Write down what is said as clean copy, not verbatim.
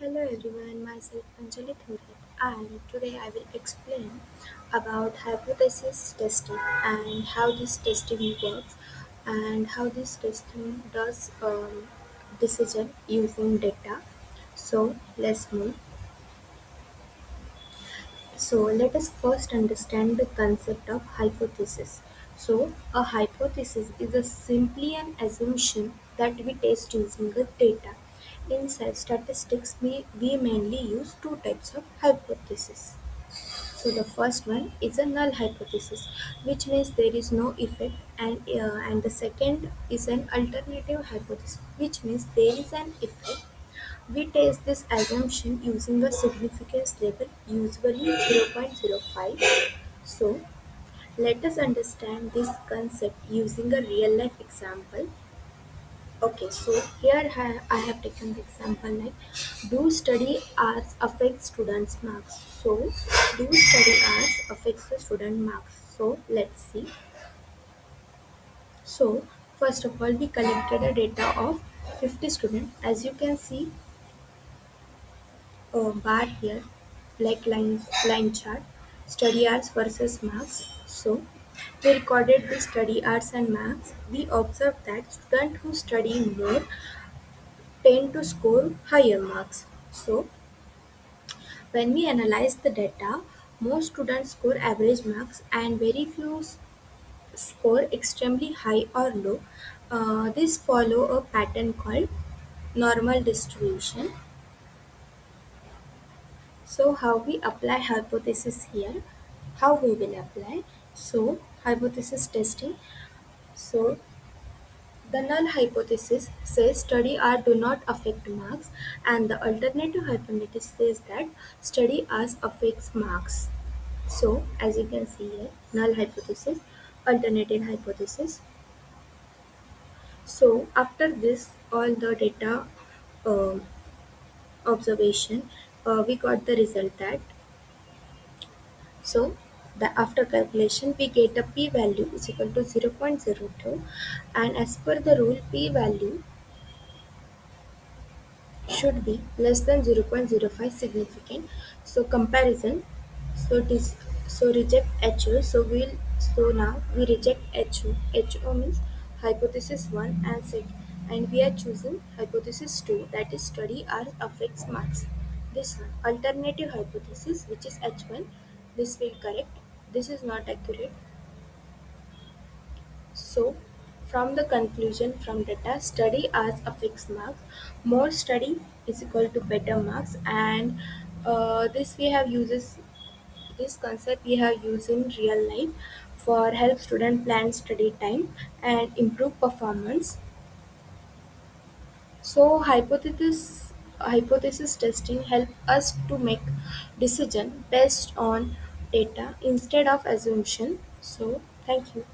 Hello everyone, myself Anjali Thuret, and today I will explain about hypothesis testing and how this testing works and how this testing does decision using data. So let's move. So let us first understand the concept of hypothesis. So a hypothesis is a simply an assumption that we test using the data. In statistics, we mainly use two types of hypothesis. So the first one is a null hypothesis, which means there is no effect, and the second is an alternative hypothesis, which means there is an effect. We test this assumption using a significance level, usually 0.05. So, let us understand this concept using a real life example. Okay, so here I have taken the example like, do study hours affect students' marks? So, do study hours affects the student marks? So, let's see. So, first of all, we collected a data of 50 students. As you can see, bar here, like line chart, study hours versus marks. So we recorded the study hours and marks. We observed that students who study more tend to score higher marks. So when we analyze the data, most students score average marks and very few score extremely high or low. This follow a pattern called normal distribution. So how we apply hypothesis here, how we will apply. So hypothesis testing. So the null hypothesis says study hours do not affect marks, and the alternative hypothesis says that study hours affects marks. So as you can see here, null hypothesis, alternative hypothesis. So after this, all the data uh, observation, we got the result that so after calculation we get a p-value is equal to 0.02, and as per the rule p-value should be less than 0.05 significant. So comparison, so this, so reject HO, so now we reject HO. HO means hypothesis 1 and set, and we are choosing hypothesis 2, that is study hours affects marks. This one alternative hypothesis, which is H1, this will correct, this is not accurate. So, from the conclusion from data, study hours affects marks. More study is equal to better marks, and this we have uses this concept we have used in real life for help student plan study time and improve performance. So, hypothesis testing help us to make decision based on data instead of assumption. So, thank you.